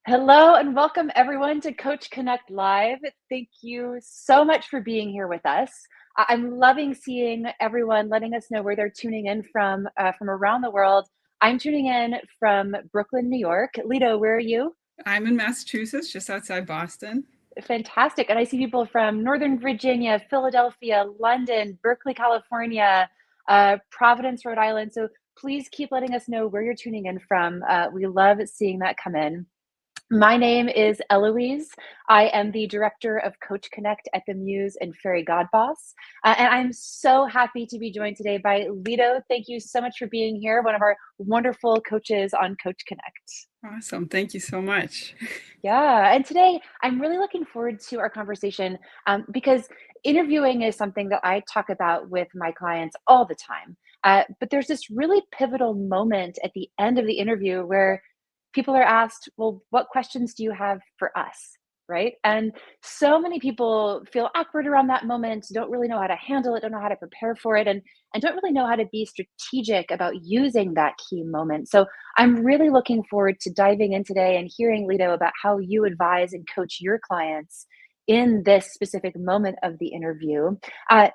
Hello and welcome everyone to Coach Connect Live. Thank you so much for being here with us. I'm loving seeing everyone letting us know where they're tuning in from around the world. I'm tuning in from Brooklyn, New York. Leto, where are you? I'm in Massachusetts, just outside Boston. Fantastic. And I see people from Northern Virginia, Philadelphia, London, Berkeley, California, Providence, Rhode Island. So please keep letting us know where you're tuning in from. We love seeing that come in. My name is Eloise. I am the director of Coach Connect at the Muse and Fairygodboss. And I'm so happy to be joined today by Leto. Thank you so much for being here, one of our wonderful coaches on Coach Connect. Awesome. Thank you so much. Yeah, and today I'm really looking forward to our conversation because interviewing is something that I talk about with my clients all the time. But there's this really pivotal moment at the end of the interview where people are asked, well, what questions do you have for us? Right. And so many people feel awkward around that moment, don't really know how to handle it, don't know how to prepare for it, and don't really know how to be strategic about using that key moment. So I'm really looking forward to diving in today and hearing, Leto, about how you advise and coach your clients in this specific moment of the interview. Uh,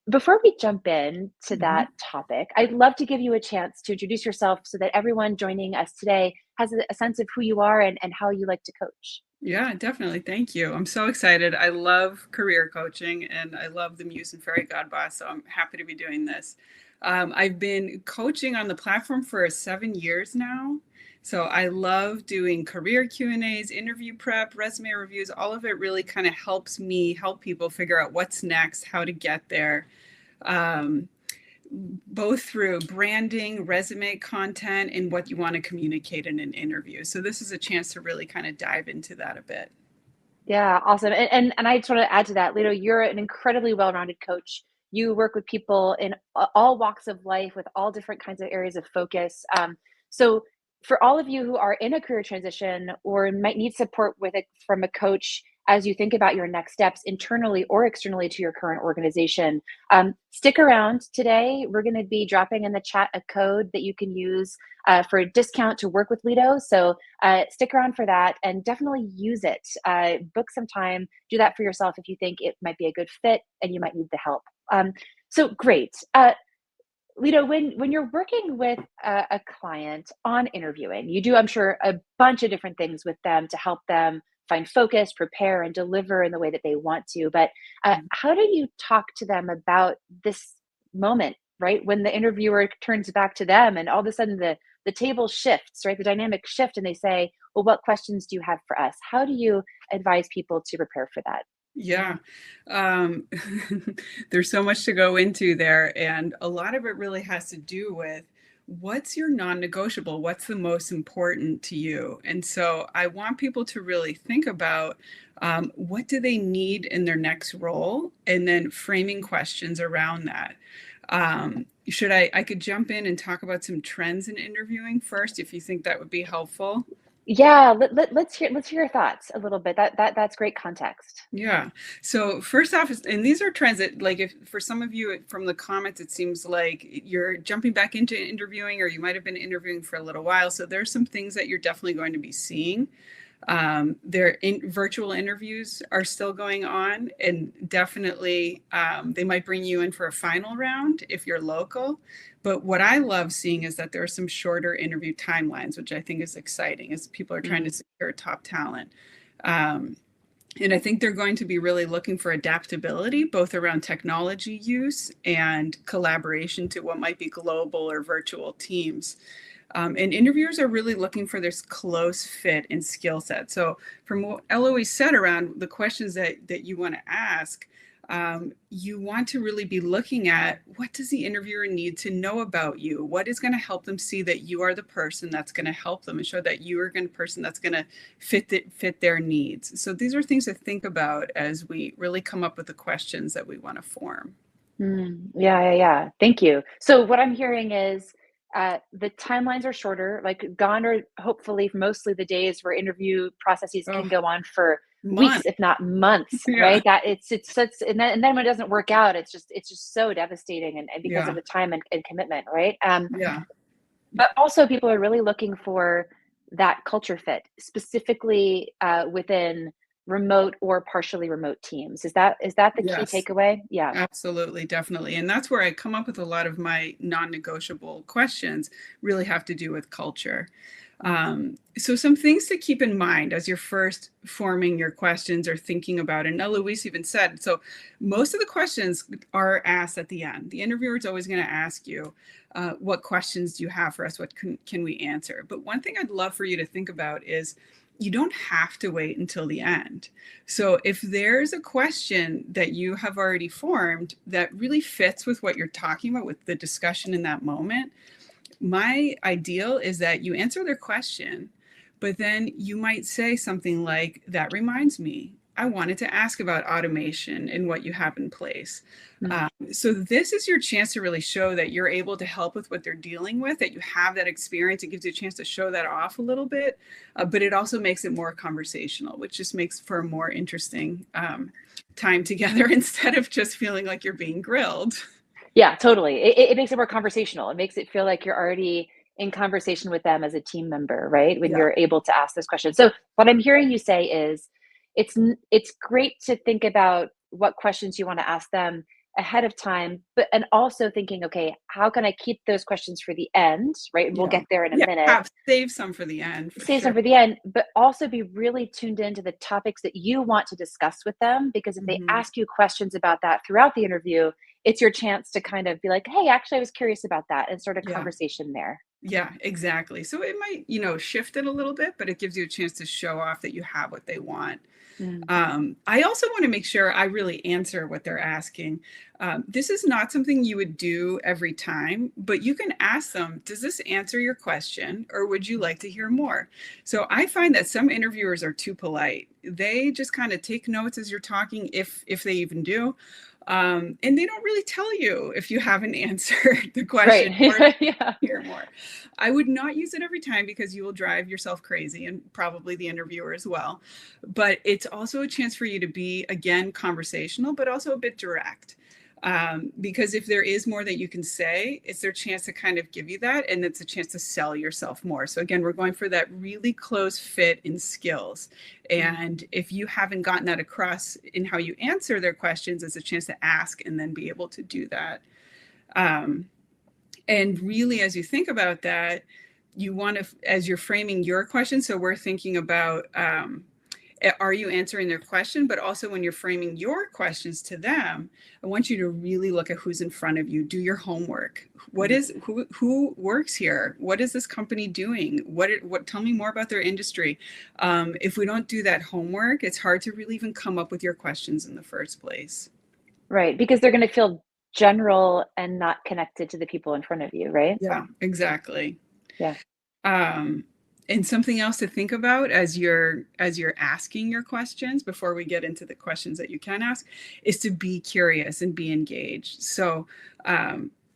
Before we jump in to Mhm. that topic, I'd love to give you a chance to introduce yourself so that everyone joining us today has a sense of who you are and how you like to coach. Yeah, definitely. Thank you. I'm so excited. I love career coaching and I love the Muse and Fairygodboss, so I'm happy to be doing this. I've been coaching on the platform for 7 years now. So I love doing career Q&As, interview prep, resume reviews. All of it really kind of helps me help people figure out what's next, how to get there. Um, Both through branding, resume content, and what you want to communicate in an interview. So this is a chance to really kind of dive into that a bit. Yeah, awesome. And I just want to add to that, Leto, you're an incredibly well-rounded coach. You work with people in all walks of life with all different kinds of areas of focus. So for all of you who are in a career transition or might need support with it from a coach as you think about your next steps internally or externally to your current organization, stick around today. We're going to be dropping in the chat a code that you can use for a discount to work with Leto. So stick around for that and definitely use it. Book some time, do that for yourself if you think it might be a good fit and you might need the help. So great. Leto, when you're working with a client on interviewing, you do, I'm sure, a bunch of different things with them to help them find focus, prepare, and deliver in the way that they want to. But how do you talk to them about this moment, right? When the interviewer turns back to them and all of a sudden the table shifts, right? The dynamic shift, and they say, well, what questions do you have for us? How do you advise people to prepare for that? Yeah. Um, there's so much to go into there. And a lot of it really has to do with what's your non negotiable? What's the most important to you? And so I want people to really think about what do they need in their next role and then framing questions around that. I could jump in and talk about some trends in interviewing first if you think that would be helpful. Yeah, let's hear your thoughts a little bit. That's great context. Yeah. So first off, and these are trends that, like, if for some of you from the comments, it seems like you're jumping back into interviewing, or you might have been interviewing for a little while. So there's some things that you're definitely going to be seeing. Virtual interviews are still going on, and definitely they might bring you in for a final round if you're local. But what I love seeing is that there are some shorter interview timelines, which I think is exciting as people are trying to Mm, secure top talent. Um, and I think they're going to be really looking for adaptability, both around technology use and collaboration to what might be global or virtual teams. And interviewers are really looking for this close fit and skill set. So, from what Eloise said around the questions that you want to ask, you want to really be looking at what does the interviewer need to know about you? What is going to help them see that you are the person that's going to help them and show that you are the person that's going to fit their needs. So these are things to think about as we really come up with the questions that we want to form. yeah. Thank you. So what I'm hearing is the timelines are shorter, like gone are hopefully mostly the days where interview processes Oh, can go on for weeks, month. if not months, Yeah. right? That it's such, and then when it doesn't work out, it's just so devastating and because of Yeah. the time and commitment, right? Yeah. But also people are really looking for that culture fit, specifically within remote or partially remote teams. Is that the key Yes. takeaway? Yeah. Absolutely, definitely. And that's where I come up with a lot of my non-negotiable questions really have to do with culture. So some things to keep in mind as you're first forming your questions or thinking about it. And Eloise even said, so most of the questions are asked at the end. The interviewer is always going to ask you, what questions do you have for us? What can we answer? But one thing I'd love for you to think about is you don't have to wait until the end. So if there's a question that you have already formed that really fits with what you're talking about with the discussion in that moment, my ideal is that you answer their question, but then you might say something like, that reminds me, I wanted to ask about automation and what you have in place. So this is your chance to really show that you're able to help with what they're dealing with, that you have that experience. It gives you a chance to show that off a little bit, but it also makes it more conversational, which just makes for a more interesting time together instead of just feeling like you're being grilled. Yeah, totally. It makes it more conversational. It makes it feel like you're already in conversation with them as a team member, right? When Yeah. you're able to ask this question. So what I'm hearing you say is it's great to think about what questions you want to ask them ahead of time, but and also thinking, okay, how can I keep those questions for the end, right? And we'll Yeah. get there in a Yeah. minute. Save some for the end for Save sure. some for the end, but also be really tuned into the topics that you want to discuss with them. Because if they Mhm. ask you questions about that throughout the interview, it's your chance to kind of be like, hey, actually, I was curious about that, and start a Yeah. conversation there. Yeah, exactly. So it might, shift it a little bit, but it gives you a chance to show off that you have what they want. Mm. I also want to make sure I really answer what they're asking. This is not something you would do every time, but you can ask them, does this answer your question or would you like to hear more? So I find that some interviewers are too polite. They just kind of take notes as you're talking, if they even do. And they don't really tell you if you haven't answered the question or Right. Yeah. hear more. I would not use it every time because you will drive yourself crazy and probably the interviewer as well. But it's also a chance for you to be, again, conversational, but also a bit direct. Because if there is more that you can say, it's their chance to kind of give you that, and it's a chance to sell yourself more. So again, we're going for that really close fit in skills. And if you haven't gotten that across in how you answer their questions, it's a chance to ask and then be able to do that. And really, as you think about that, you want to, as you're framing your question, so we're thinking about, are you answering their question? But also when you're framing your questions to them, I want you to really look at who's in front of you. Do your homework. Who works here? What is this company doing? Tell me more about their industry. If we don't do that homework, it's hard to really even come up with your questions in the first place. Right. Because they're going to feel general and not connected to the people in front of you, right? Yeah, exactly. Yeah. Um, and something else to think about as you're asking your questions before we get into the questions that you can ask is to be curious and be engaged. So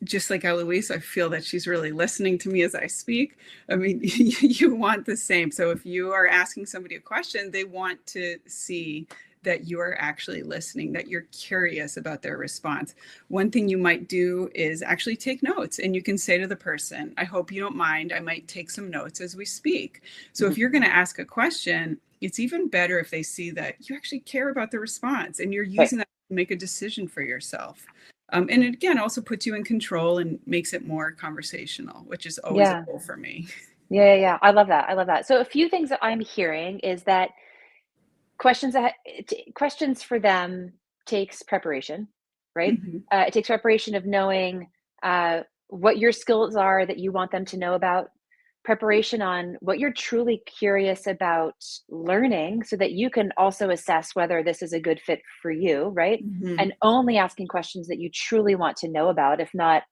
just like Eloise, I feel that she's really listening to me as I speak. I mean, you want the same. So if you are asking somebody a question, they want to see that you are actually listening, that you're curious about their response. One thing you might do is actually take notes, and you can say to the person, I hope you don't mind, I might take some notes as we speak. So if you're going to ask a question, it's even better if they see that you actually care about the response and you're using that to make a decision for yourself. And it, again, also puts you in control and makes it more conversational, which is always a Yeah. goal for me. Yeah. I love that. I love that. So a few things that I'm hearing is that questions for them takes preparation, right? Mm-hmm. It takes preparation of knowing what your skills are that you want them to know about, preparation on what you're truly curious about learning so that you can also assess whether this is a good fit for you, right? Mm-hmm. And only asking questions that you truly want to know about. If not,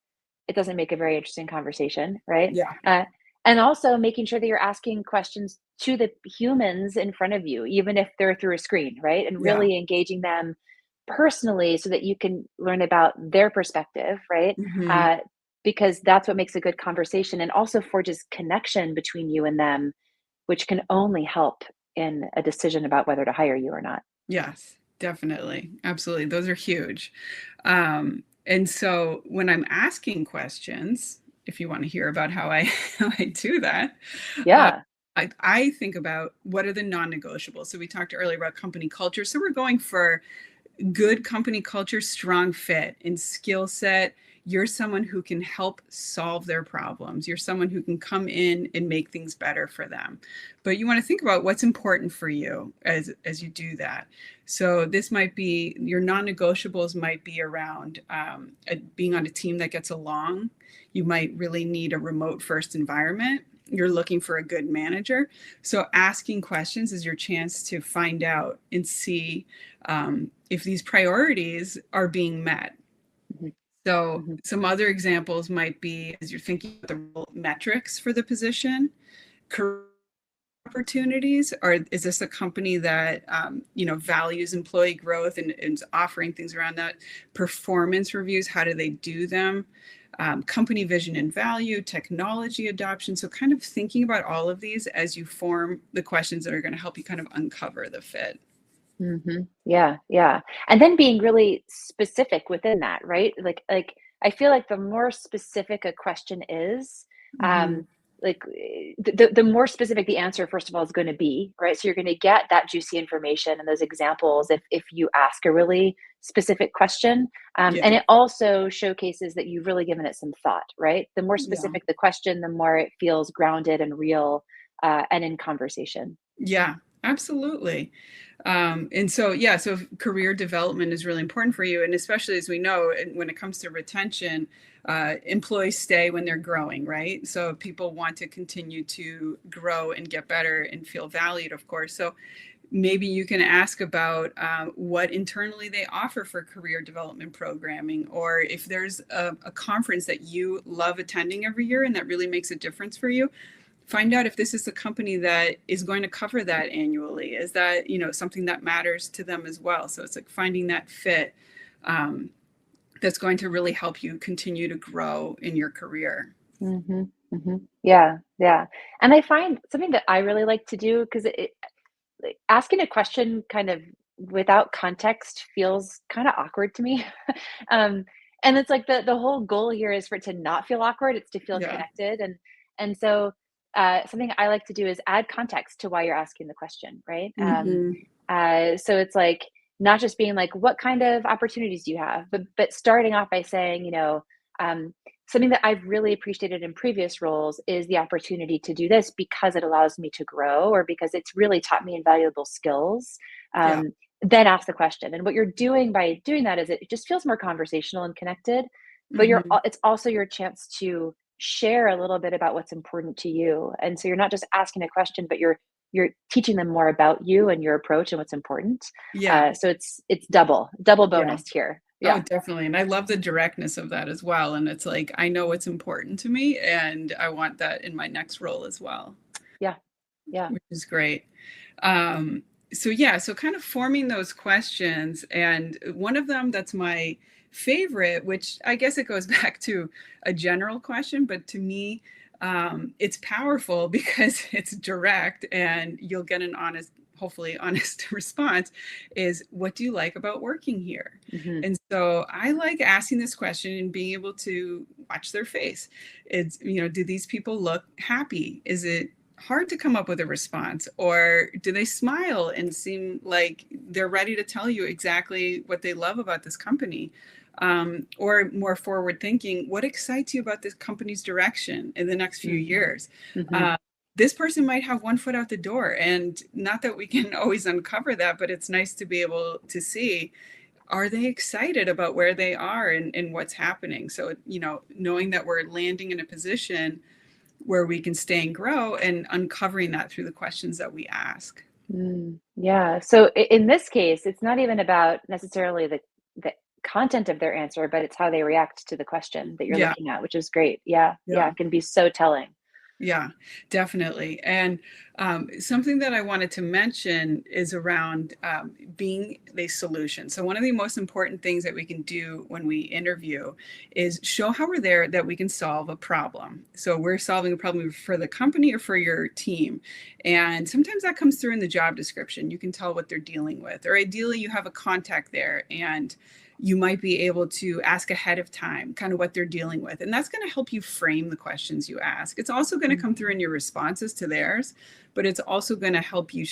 it doesn't make a very interesting conversation, right? Yeah. And also making sure that you're asking questions to the humans in front of you, even if they're through a screen, right? And Yeah. really engaging them personally so that you can learn about their perspective, right? Mm-hmm. Uh, because that's what makes a good conversation and also forges connection between you and them, which can only help in a decision about whether to hire you or not. Yes, definitely. Absolutely. Those are huge. And so when I'm asking questions, if you want to hear about how I how I do that, uh, Yeah. I think about what are the non-negotiables. So we talked earlier about company culture. So we're going for good company culture, strong fit in skill set. You're someone who can help solve their problems. You're someone who can come in and make things better for them. But you want to think about what's important for you as you do that. So this might be, your non-negotiables might be around being on a team that gets along. You might really need a remote first environment. You're looking for a good manager. So asking questions is your chance to find out and see if these priorities are being met. Mhm. So Mhm. some other examples might be, as you're thinking about the metrics for the position, career opportunities, or is this a company that values employee growth and is offering things around that? Performance reviews, how do they do them? Company vision and value, technology adoption. So kind of thinking about all of these as you form the questions that are going to help you kind of uncover the fit. Yeah, yeah. And then being really specific within that, right? I feel like the more specific a question is, Mm-hmm. um, the more specific the answer, first of all, is going to be, right? So you're going to get that juicy information and those examples if you ask a really specific question. Yeah, And it also showcases that you've really given it some thought, right? The more yeah. specific the question, the more it feels grounded and real, and in conversation. Yeah, absolutely. And so, yeah, so career development is really important for you. And especially as we know, when it comes to retention, employees stay when they're growing, right? So people want to continue to grow and get better and feel valued, of course. So maybe you can ask about what internally they offer for career development programming, or if there's a conference that you love attending every year and that really makes a difference for you. Find out if this is a company that is going to cover that annually. Is that something that matters to them as well? So it's like finding that fit um, that's going to really help you continue to grow in your career. Mhm, mhm. Yeah, yeah. And I find something that I really like to do, 'cause asking a question kind of without context feels kinda awkward to me. Um, and it's like the whole goal here is for it to not feel awkward, it's to feel Yeah. connected, and so, something I like to do is add context to why you're asking the question, right? Hmm. So it's like, not just being like, "What kind of opportunities do you have?" But starting off by saying, um, something that I've really appreciated in previous roles is the opportunity to do this because it allows me to grow, or because it's really taught me invaluable skills. Yeah. Then ask the question. And what you're doing by doing that is it just feels more conversational and connected, but Hmm. it's also your chance to share a little bit about what's important to you. And so you're not just asking a question, but you're teaching them more about you and your approach and what's important. Yeah. So it's double Yeah. bonus here. Oh, Yeah. definitely. And I love the directness of that as well. And it's like, I know what's important to me and I want that in my next role as well, Yeah. Yeah. which is great. Um, so yeah, so kind of forming those questions, and one of them that's my favorite, which I guess it goes back to a general question, but to me, it's powerful because it's direct and you'll get an honest, hopefully honest response, is what do you like about working here? Hmm. And so I like asking this question and being able to watch their face. It's, do these people look happy? Is it hard to come up with a response, or do they smile and seem like they're ready to tell you exactly what they love about this company? Or more forward thinking, what excites you about this company's direction in the next few Hmm. years? Hmm. uh, this person might have one foot out the door, and not that we can always uncover that, but it's nice to be able to see, are they excited about where they are and what's happening? So knowing that we're landing in a position where we can stay and grow, and uncovering that through the questions that we ask. Yeah. So in this case, it's not even about necessarily the content of their answer, but it's how they react to the question that you're Yeah, looking at, which is great. Yeah. Yeah. yeah. It can be so telling. Yeah, definitely. And something that I wanted to mention is around being the solution. So, one of the most important things that we can do when we interview is show how we're there, that we can solve a problem. So, we're solving a problem for the company or for your team. And sometimes that comes through in the job description. You can tell what they're dealing with, or ideally, you have a contact there. And you might be able to ask ahead of time kind of what they're dealing with. And that's going to help you frame the questions you ask. It's also going to come through in your responses to theirs, but it's also going to help you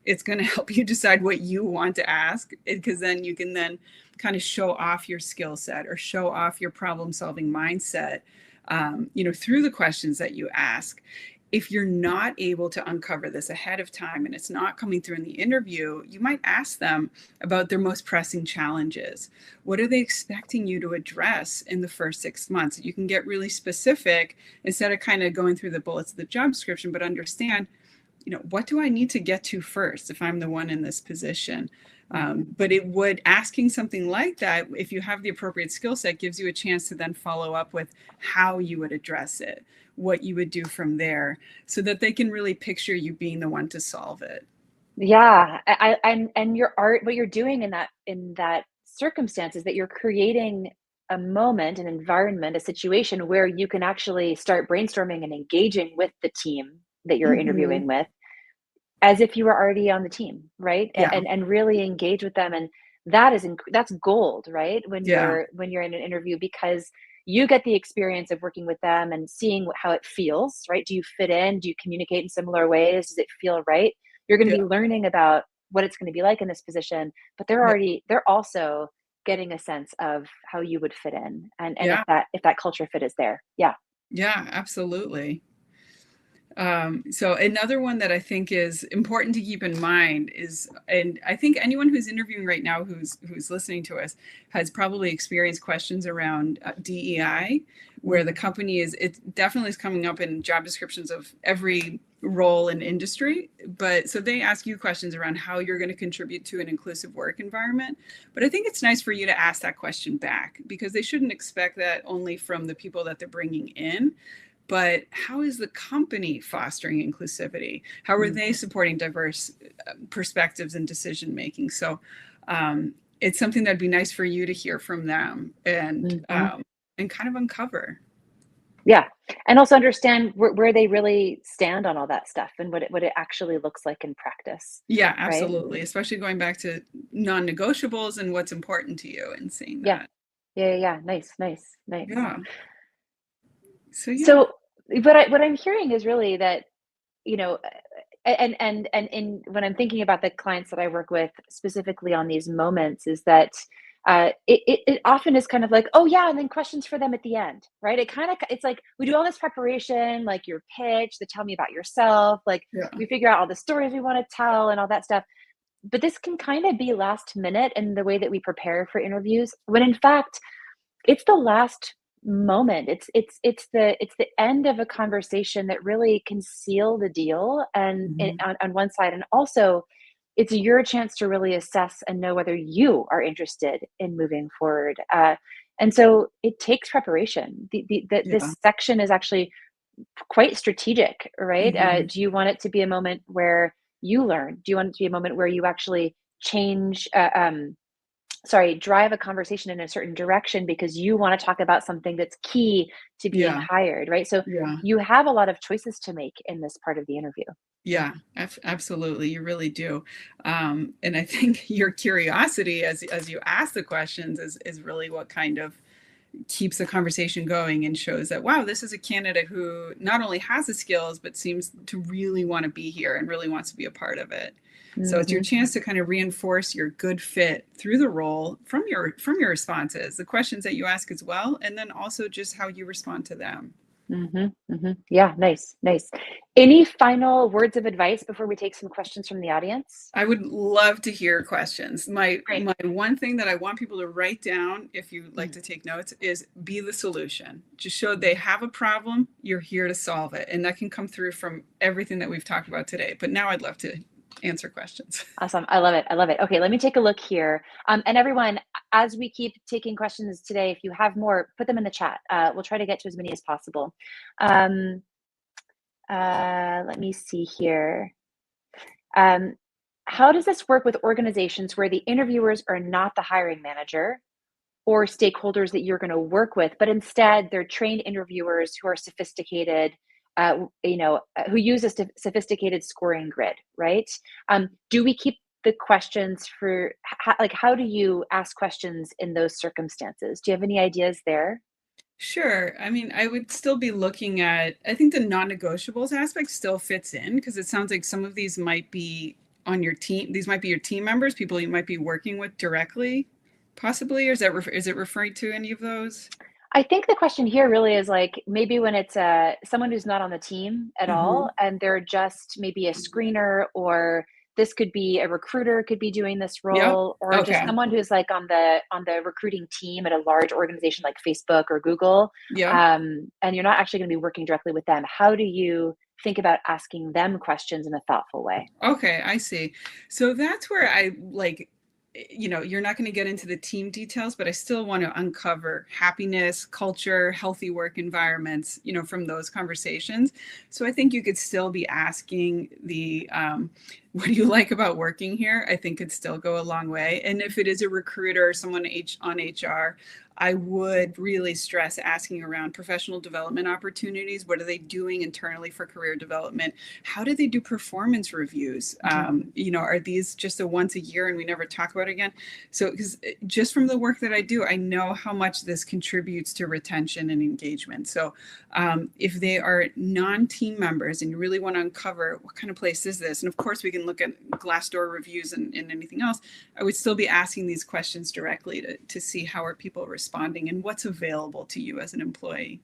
it's going to help you decide what you want to ask, because then you can then kind of show off your skill set or show off your problem solving mindset, through the questions that you ask. If you're not able to uncover this ahead of time and it's not coming through in the interview, you might ask them about their most pressing challenges. What are they expecting you to address in the first 6 months? You can get really specific instead of kind of going through the bullets of the job description, but understand, what do I need to get to first if I'm the one in this position? But asking something like that, if you have the appropriate skill set, gives you a chance to then follow up with how you would address it, what you would do from there, so that they can really picture you being the one to solve it. Yeah, and your art, what you're doing in that circumstance is that you're creating a moment, an environment, a situation where you can actually start brainstorming and engaging with the team that you're interviewing with, as if you were already on the team, right? Yeah. And really engage with them, and that's gold, right? When Yeah. you're in an interview, because you get the experience of working with them and seeing how it feels, right? Do you fit in? Do you communicate in similar ways? Does it feel right? You're going to Yeah. be learning about what it's going to be like in this position, but they're also getting a sense of how you would fit in, and Yeah. if that culture fit is there. Yeah. Yeah, absolutely. So another one that I think is important to keep in mind is, and I think anyone who's interviewing right now who's listening to us has probably experienced questions around DEI, where the company it definitely is coming up in job descriptions of every role and industry. But so they ask you questions around how you're going to contribute to an inclusive work environment. But I think it's nice for you to ask that question back, because they shouldn't expect that only from the people that they're bringing in, but how is the company fostering inclusivity? How are they supporting diverse perspectives and decision making? So it's something that'd be nice for you to hear from them and kind of uncover. Yeah. And also understand where they really stand on all that stuff and what it actually looks like in practice. Yeah, Right. absolutely. Especially going back to non-negotiables and what's important to you and seeing Yeah. that. Yeah. Nice. Yeah. So yeah. So what I'm hearing is really that, you know, and in when I'm thinking about the clients that I work with specifically on these moments, is that it often is kind of like, oh yeah, and then questions for them at the end, right? It's like we do all this preparation, like your pitch, the tell me about yourself, like Yeah. we figure out all the stories we want to tell and all that stuff. But this can kind of be last minute in the way that we prepare for interviews, when in fact it's the last moment. It's the end of a conversation that really can seal the deal, and on one side, and also it's your chance to really assess and know whether you are interested in moving forward. And so it takes preparation. This Yeah. section is actually quite strategic, right? Mm-hmm. Do you want it to be a moment where you learn? Do you want it to be a moment where you actually change? Drive a conversation in a certain direction because you want to talk about something that's key to being Yeah. hired, right? So Yeah. you have a lot of choices to make in this part of the interview. Yeah, absolutely. You really do. And I think your curiosity as you ask the questions is really what kind of keeps the conversation going and shows that, wow, this is a candidate who not only has the skills, but seems to really want to be here and really wants to be a part of it. So it's your chance to kind of reinforce your good fit through the role from your responses, the questions that you ask as well, and then also just how you respond to them. Yeah, nice. Any final words of advice before we take some questions from the audience? I would love to hear questions. My Great. one thing that I want people to write down, if you like to take notes, is be the solution. Just show they have a problem, you're here to solve it. And that can come through from everything that we've talked about today. But now I'd love to answer questions. Awesome. I love it. Okay, let me take a look here. And everyone, as we keep taking questions today, if you have more, put them in the chat. We'll try to get to as many as possible. Let me see here. How does this work with organizations where the interviewers are not the hiring manager or stakeholders that you're going to work with, but instead they're trained interviewers who are sophisticated, who use a sophisticated scoring grid, right? Do we keep the questions for like, how do you ask questions in those circumstances? Do you have any ideas there? Sure. I mean, I would still be looking at, I think the non-negotiables aspect still fits in because it sounds like some of these might be on your team. These might be your team members, people you might be working with directly, possibly. Or is it referring to any of those? I think the question here really is like maybe when it's someone who's not on the team at all, Hmm. and they're just maybe a screener, or this could be a recruiter could be doing this Yep. role, or just Okay. someone who's like on the recruiting team at a large organization like Facebook or Google, Yep. and you're not actually going to be working directly with them. How do you think about asking them questions in a thoughtful way? Okay, I see. So that's where I like, you're not going to get into the team details, but I still want to uncover happiness, culture, healthy work environments, from those conversations. So I think you could still be asking what do you like about working here? I think could still go a long way. And if it is a recruiter or someone on HR, I would really stress asking around professional development opportunities. What are they doing internally for career development? How do they do performance reviews? Mhm. Are these just a once a year and we never talk about it again? So, because just from the work that I do, I know how much this contributes to retention and engagement. So, if they are non-team members and you really want to uncover what kind of place is this, and of course we can look at Glassdoor reviews and anything else, I would still be asking these questions directly to see how are people responding and what's available to you as an employee.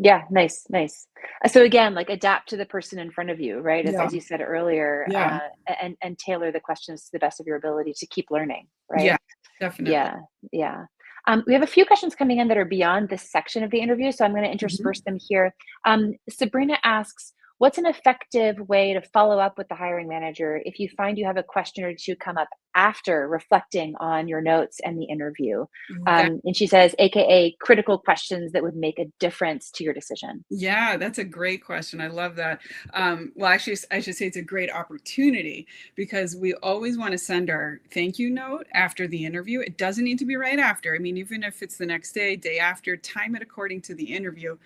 Yeah, nice, nice. So again, like adapt to the person in front of you, right? Yeah. As you said earlier, Yeah. and tailor the questions to the best of your ability to keep learning, Yeah, right? definitely. Yeah, yeah. We have a few questions coming in that are beyond this section of the interview, so I'm going to intersperse Mhm. them here. Sabrina asks, "What's an effective way to follow up with the hiring manager if you find you have a question or two come up after reflecting on your notes and the interview?" That And she says, AKA critical questions that would make a difference to your decision. Yeah, that's a great question. I love that. Well, actually, I should say it's a great opportunity because we always want to send our thank you note after the interview. It doesn't need to be right after. I mean, even if it's the next day, day after, time it according to the interview.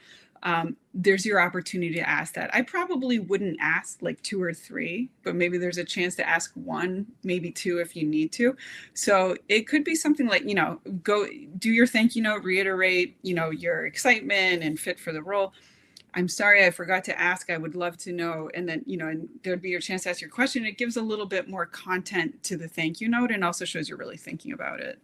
There's your opportunity to ask that. I probably wouldn't ask like two or three, but maybe there's a chance to ask one, maybe two if you need to. So it could be something like, go do your thank you note, reiterate, your excitement and fit for the role. I'm sorry, I forgot to ask. I would love to know. And then, and there'd be your chance to ask your question. It gives a little bit more content to the thank you note and also shows you're really thinking about it.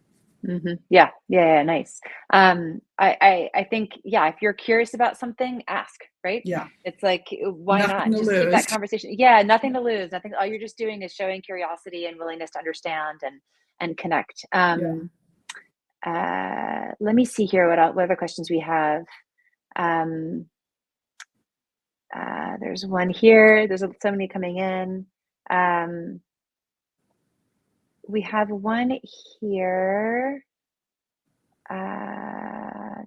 Yeah, yeah, yeah, nice. I think, yeah, if you're curious about something, ask, right? Yeah. It's like, why Nothing not? to Just keep lose. that conversation. Yeah, nothing to lose. Nothing. All you're just doing is showing curiosity and willingness to understand and connect. Yeah. Let me see here what other questions we have. Um, there's one here. There's so many coming in. Um, we have one here. Uh,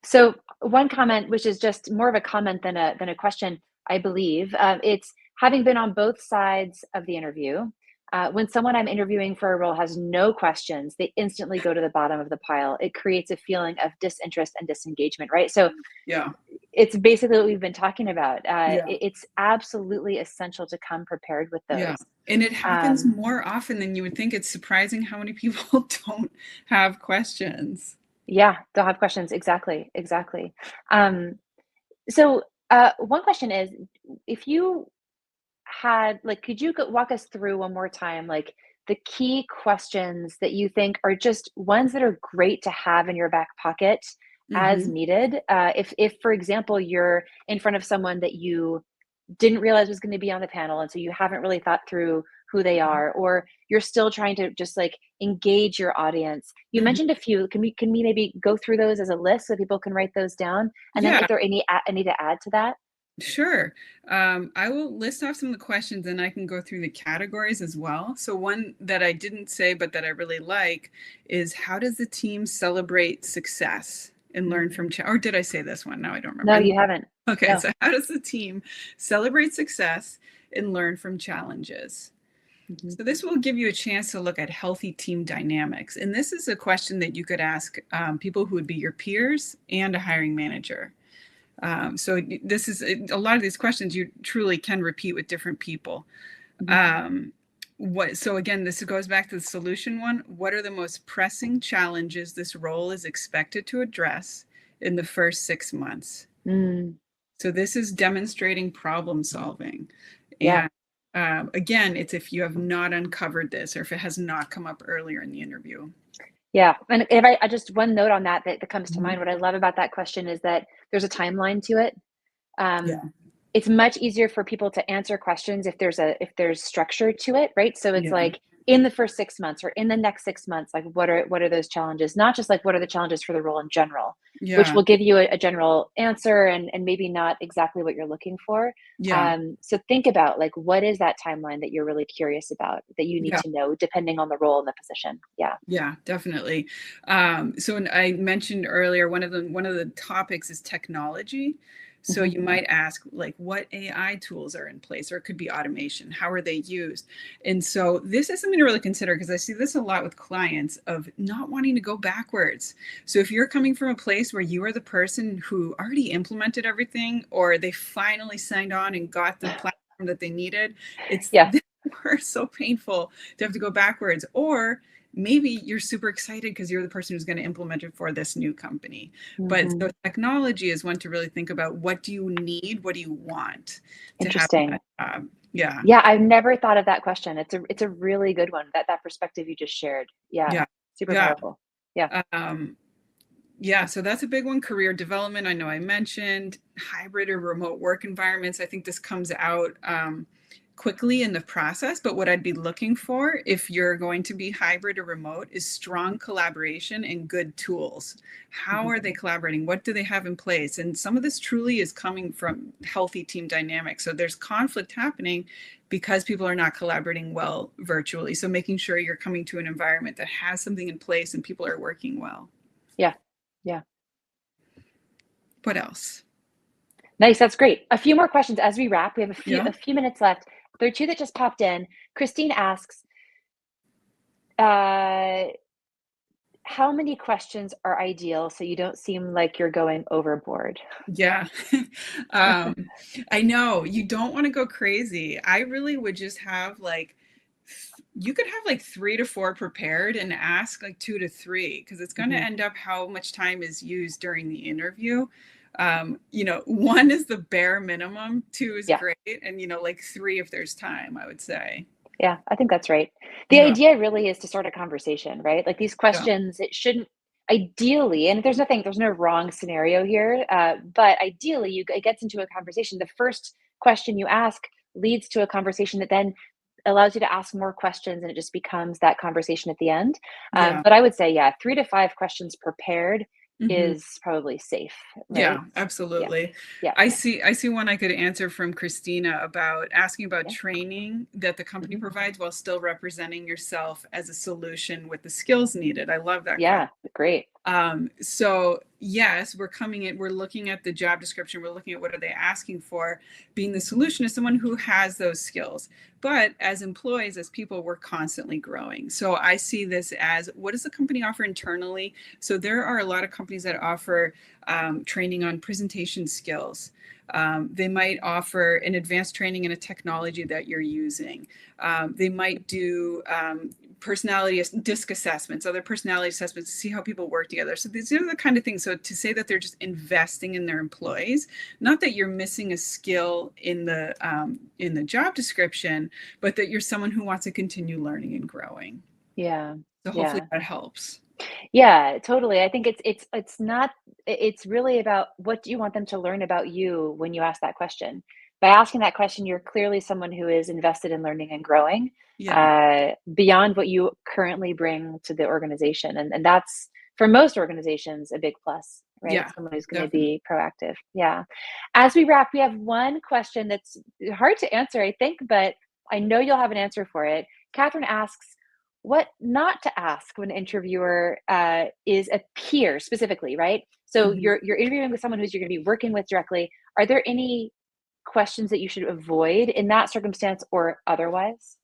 So one comment, which is just more of a comment than a question, I believe, it's having been on both sides of the interview. When someone I'm interviewing for a role has no questions, they instantly go to the bottom of the pile. It creates a feeling of disinterest and disengagement, right? So Yeah. it's basically what we've been talking about. Yeah. It's absolutely essential to come prepared with Yeah. those. And it happens Um, more often than you would think. It's surprising how many people don't have questions. yeah, they'll have questions. Exactly, exactly. Um, so one question is, if you had like could you walk us through one more time like the key questions that you think are just ones that are great to have in your back pocket as Hmm. needed, if for example you're in front of someone that you didn't realize was going to be on the panel and so you haven't really thought through who they are, or you're still trying to just like engage your audience. You Hmm. mentioned a few. Can we maybe go through those as a list so people can write those down, and then Yeah. if there are any to add to that? Sure. I will list off some of the questions and I can go through the categories as well. So, one that I didn't say, but that I really like is how does the team celebrate success and learn Mhm. from, or did I say this one? Now I don't remember. No, you haven't. Okay. No. So, how does the team celebrate success and learn from challenges? Mhm. So, this will give you a chance to look at healthy team dynamics. And this is a question that you could ask people who would be your peers and a hiring manager. So this is a lot of these questions you truly can repeat with different people. Mhm. So again, this goes back to the solution one. What are the most pressing challenges this role is expected to address in the first 6 months? Mm, So this is demonstrating problem solving. yeah. And again, it's if you have not uncovered this or if it has not come up earlier in the interview. Yeah, and if I just one note on that comes to Mhm. mind, what I love about that question is that there's a timeline to it. Um, Yeah, it's much easier for people to answer questions if there's structure to it, right? So it's yeah, like in the first 6 months or in the next 6 months, like what are those challenges? Not just like what are the challenges for the role in general, which yeah, will give you a general answer and maybe not exactly what you're looking for. yeah, So think about like what is that timeline that you're really curious about that you need yeah. to know depending on the role and the position. Yeah. Yeah, definitely. So when I mentioned earlier, one of the topics is technology. So Mhm. you might ask, like, what AI tools are in place, or it could be automation. How are they used? And so this is something to really consider because I see this a lot with clients of not wanting to go backwards. So if you're coming from a place where you are the person who already implemented everything, or they finally signed on and got the platform that they needed, it's Yeah. so painful to have to go backwards. Or maybe you're super excited because you're the person who's going to implement it for this new company. But so Mhm. technology is one to really think about, what do you need? What do you want to have in Interesting. that job? Yeah. Yeah, I've never thought of that question. It's a really good one, that perspective you just shared. Yeah, Yeah. super Yeah. powerful. Yeah. Um, yeah, so that's a big one. Career development, I know I mentioned hybrid or remote work environments. I think this comes out quickly in the process, but what I'd be looking for if you're going to be hybrid or remote is strong collaboration and good tools. How Mhm. are they collaborating? What do they have in place? And some of this truly is coming from healthy team dynamics. So there's conflict happening because people are not collaborating well virtually. So making sure you're coming to an environment that has something in place and people are working well. Yeah. Yeah. What else? Nice, that's great. A few more questions as we wrap. We have Yeah. a few minutes left. There are two that just popped in. Christine asks, uh, how many questions are ideal so you don't seem like you're going overboard? Yeah. um, I know you don't want to go crazy. I really would just have like, you could have like 3 to 4 prepared and ask like 2 to 3 because it's going to Mhm. end up how much time is used during the interview. One is the bare minimum, two is Yeah. great, and like 3 if there's time, I would say. Yeah, I think that's right. The Yeah. idea really is to start a conversation, right? Like these Yeah. questions, it shouldn't ideally, and there's no wrong scenario here, but ideally, it gets into a conversation. The first question you ask leads to a conversation that then allows you to ask more questions, and it just becomes that conversation at the end. Yeah. But I would say, yeah, 3 to 5 questions prepared Mhm. is probably safe, right? Yeah, Yeah, absolutely. yeah, I see one I could answer from Christina about asking about yeah. training that the company Mhm. provides while still representing yourself as a solution with the skills needed. I love that question. Yeah, great. So yes, we're coming in, we're looking at the job description, we're looking at what are they asking for. Being the solution is someone who has those skills. But as employees, as people, we're constantly growing. So I see this as, what does the company offer internally? So there are a lot of companies that offer training on presentation skills. They might offer an advanced training in a technology that you're using. They might do personality disc assessments, other personality assessments to see how people work together. So these are the kind of things. So to say that they're just investing in their employees, not that you're missing a skill in the job description, but that you're someone who wants to continue learning and growing. Yeah, So hopefully yeah. that helps. Yeah, totally. I think it's not it's really about what do you want them to learn about you when you ask that question. By asking that question, you're clearly someone who is invested in learning and growing Yeah, beyond what you currently bring to the organization, and that's for most organizations a big plus, right? yeah, Someone who's going to definitely. be proactive. Yeah. As we wrap, we have one question that's hard to answer, I think, but I know you'll have an answer for it. Catherine asks, what not to ask when an interviewer is a peer specifically, right? So Mhm. you're interviewing with someone who's you're going to be working with directly. Are there any questions that you should avoid in that circumstance or otherwise?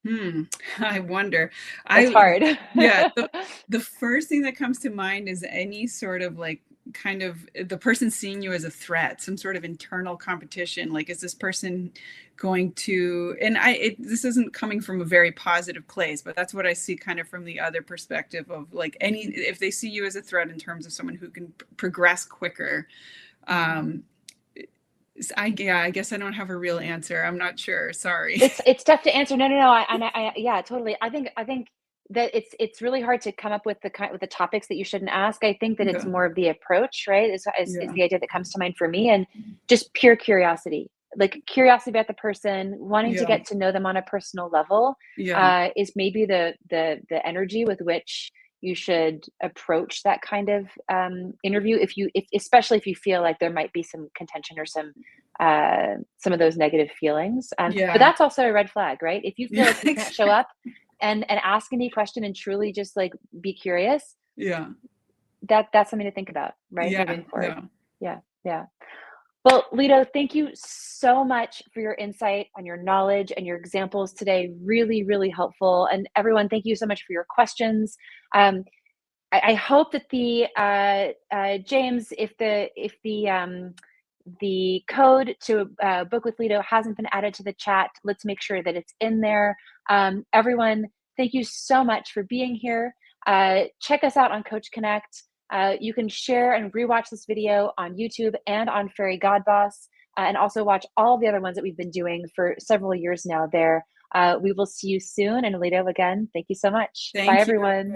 Hmm. I wonder. That's I hard. Yeah, the first thing that comes to mind is any sort of like kind of the person seeing you as a threat, some sort of internal competition. Like, is this person going to, and this isn't coming from a very positive place, but that's what I see kind of from the other perspective of like if they see you as a threat in terms of someone who can progress quicker. I guess I don't have a real answer. I'm not sure. Sorry. It's tough to answer. No. Yeah, totally. I think that it's really hard to come up with the topics that you shouldn't ask. I think that it's Yeah. more of the approach, right? Is Yeah. the idea that comes to mind for me, and just pure curiosity, like curiosity about the person, wanting to Yeah. get to know them on a personal level, Yeah. is maybe the energy with which you should approach that kind of interview. Especially if you feel like there might be some contention or some of those negative feelings. But Yeah. that's also a red flag, right? If you feel Yeah. like you can't show up and ask any question and truly just like be curious, Yeah. that's something to think about, right? Yeah. Moving forward. Yeah. Yeah. Yeah. Well, Leto, thank you so much for your insight on your knowledge and your examples today. Really, really helpful. And everyone, thank you so much for your questions. I hope that James, the code to book with Leto hasn't been added to the chat, let's make sure that it's in there. Everyone, thank you so much for being here. Check us out on Coach Connect. You can share and rewatch this video on YouTube and on Fairygodboss, and also watch all the other ones that we've been doing for several years now there. We will see you soon. And Leto, again, thank you so much. Bye, Thank you. everyone.